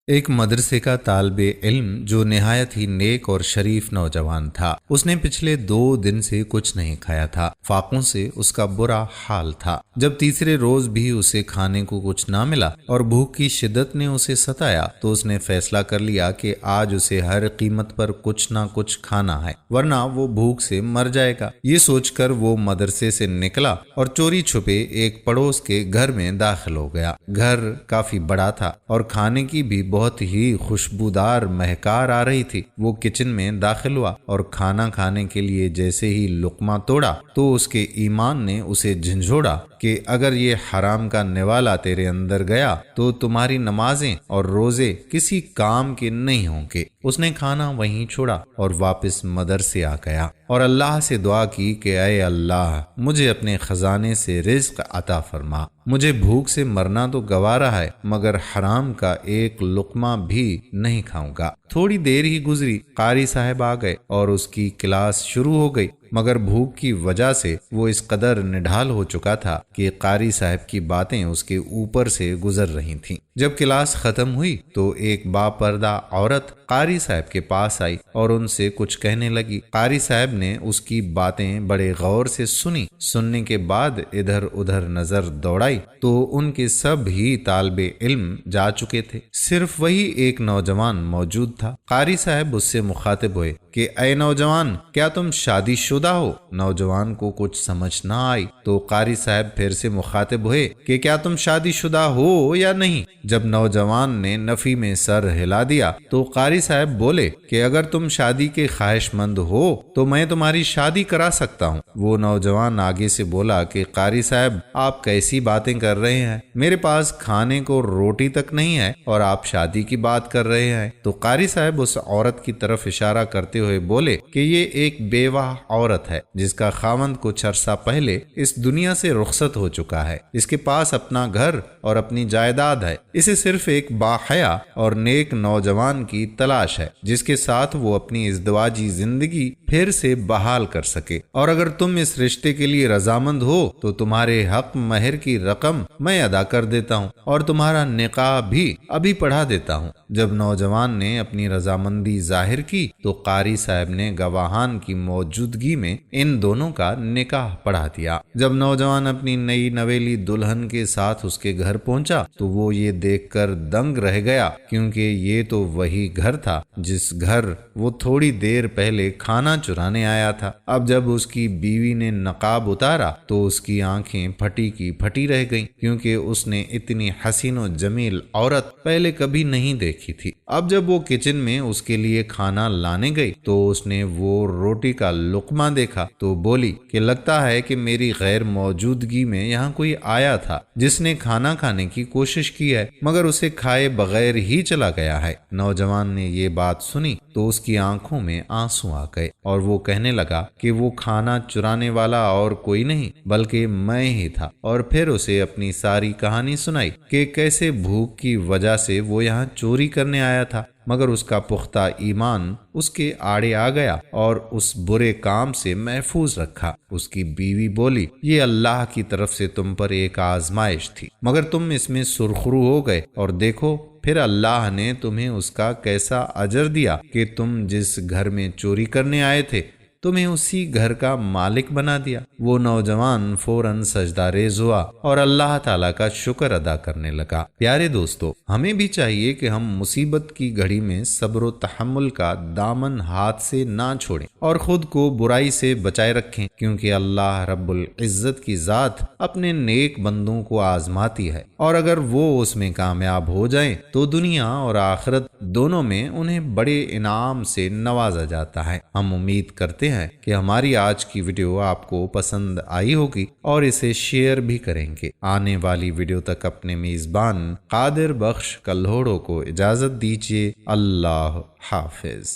ایک مدرسے کا طالب علم جو نہایت ہی نیک اور شریف نوجوان تھا، اس نے پچھلے 2 دن سے کچھ نہیں کھایا تھا۔ فاقوں سے اس کا برا حال تھا۔ جب تیسرے روز بھی اسے کھانے کو کچھ نہ ملا اور بھوک کی شدت نے اسے ستایا تو اس نے فیصلہ کر لیا کہ آج اسے ہر قیمت پر کچھ نہ کچھ کھانا ہے، ورنہ وہ بھوک سے مر جائے گا۔ یہ سوچ کر وہ مدرسے سے نکلا اور چوری چھپے ایک پڑوس کے گھر میں داخل ہو گیا۔ گھر کافی بڑا تھا اور کھانے کی بھی بہت ہی خوشبودار مہکار آ رہی تھی۔ وہ کچن میں داخل ہوا اور کھانا کھانے کے لیے جیسے ہی لقمہ توڑا تو اس کے ایمان نے اسے جھنجھوڑا کہ اگر یہ حرام کا نوالا تیرے اندر گیا تو تمہاری نمازیں اور روزے کسی کام کے نہیں ہوں گے۔ اس نے کھانا وہیں چھوڑا اور واپس مدرسے آ گیا اور اللہ سے دعا کی کہ اے اللہ، مجھے اپنے خزانے سے رزق عطا فرما۔ مجھے بھوک سے مرنا تو گوارا ہے، مگر حرام کا ایک لقمہ بھی نہیں کھاؤں گا۔ تھوڑی دیر ہی گزری، قاری صاحب آ گئے اور اس کی کلاس شروع ہو گئی، مگر بھوک کی وجہ سے وہ اس قدر نڈھال ہو چکا تھا کہ قاری صاحب کی باتیں اس کے اوپر سے گزر رہی تھیں۔ جب کلاس ختم ہوئی تو ایک باپردہ عورت قاری صاحب کے پاس آئی اور ان سے کچھ کہنے لگی۔ قاری صاحب نے اس کی باتیں بڑے غور سے سنی۔ سننے کے بعد ادھر ادھر نظر دوڑائی تو ان کے سب ہی طالب علم جا چکے تھے، صرف وہی ایک نوجوان موجود تھا۔ قاری صاحب اس سے مخاطب ہوئے کہ اے نوجوان، کیا تم شادی شدہ ہو؟ نوجوان کو کچھ سمجھ نہ آئی تو قاری صاحب پھر سے مخاطب ہوئے کہ کیا تم شادی شدہ ہو یا نہیں؟ جب نوجوان نے نفی میں سر ہلا دیا تو قاری صاحب بولے کہ اگر تم شادی کے خواہش مند ہو تو میں تمہاری شادی کرا سکتا ہوں۔ وہ نوجوان آگے سے بولا کہ قاری صاحب، آپ کیسی باتیں کر رہے ہیں؟ میرے پاس کھانے کو روٹی تک نہیں ہے اور آپ شادی کی بات کر رہے ہیں۔ تو قاری صاحب اس عورت کی طرف اشارہ کرتے ہوئے بولے کہ یہ ایک بیوہ عورت ہے جس کا خاوند کچھ عرصہ پہلے اس دنیا سے رخصت ہو چکا ہے۔ اس کے پاس اپنا گھر اور اپنی جائیداد ہے۔ اسے صرف ایک باحیا اور نیک نوجوان کی تلاش ہے جس کے ساتھ وہ اپنی ازدواجی زندگی پھر سے بحال کر سکے، اور اگر تم اس رشتے کے لیے رضامند ہو تو تمہارے حق مہر کی رقم میں ادا کر دیتا ہوں اور تمہارا نکاح بھی ابھی پڑھا دیتا ہوں۔ جب نوجوان نے اپنی رضامندی ظاہر کی تو قاری صاحب نے گواہان کی موجودگی میں ان دونوں کا نکاح پڑھا دیا۔ جب نوجوان اپنی نئی نویلی دلہن کے ساتھ اس کے گھر پہنچا تو وہ یہ دیکھ کر دنگ رہ گیا، کیونکہ یہ تو وہی گھر تھا جس گھر وہ تھوڑی دیر پہلے کھانا چرانے آیا تھا۔ اب جب اس کی بیوی نے نقاب اتارا تو اس کی آنکھیں پھٹی کی پھٹی رہ گئیں، کیونکہ اس نے اتنی حسین و جمیل عورت پہلے کبھی نہیں دیکھی تھی۔ اب جب وہ کچن میں اس کے لیے کھانا لانے گئی تو اس نے وہ روٹی کا لقمہ دیکھا تو بولی کہ لگتا ہے کہ میری غیر موجودگی میں یہاں کوئی آیا تھا جس نے کھانا کھانے کی کوشش کی ہے، مگر اسے کھائے بغیر ہی چلا گیا ہے۔ نوجوان نے یہ بات سنی تو اس کی آنکھوں میں آنسو آ گئے اور وہ کہنے لگا کہ وہ کھانا چرانے والا اور کوئی نہیں بلکہ میں ہی تھا، اور پھر اسے اپنی ساری کہانی سنائی کہ کیسے بھوک کی وجہ سے وہ یہاں چوری کرنے آیا تھا، مگر اس کا پختہ ایمان اس کے آڑے آ گیا اور اس برے کام سے محفوظ رکھا۔ اس کی بیوی بولی، یہ اللہ کی طرف سے تم پر ایک آزمائش تھی، مگر تم اس میں سرخرو ہو گئے، اور دیکھو پھر اللہ نے تمہیں اس کا کیسا اجر دیا کہ تم جس گھر میں چوری کرنے آئے تھے تمہیں اسی گھر کا مالک بنا دیا۔ وہ نوجوان فوراً سجدہ ریز ہوا اور اللہ تعالیٰ کا شکر ادا کرنے لگا۔ پیارے دوستو، ہمیں بھی چاہیے کہ ہم مصیبت کی گھڑی میں صبر و تحمل کا دامن ہاتھ سے نہ چھوڑیں اور خود کو برائی سے بچائے رکھیں، کیونکہ اللہ رب العزت کی ذات اپنے نیک بندوں کو آزماتی ہے، اور اگر وہ اس میں کامیاب ہو جائیں تو دنیا اور آخرت دونوں میں انہیں بڑے انعام سے نوازا جاتا ہے۔ ہم امید کرتے ہیں کہ ہماری آج کی ویڈیو آپ کو پسند آئی ہوگی اور اسے شیئر بھی کریں گے۔ آنے والی ویڈیو تک اپنے میزبان قادر بخش کلہوڑو کو اجازت دیجیے۔ اللہ حافظ۔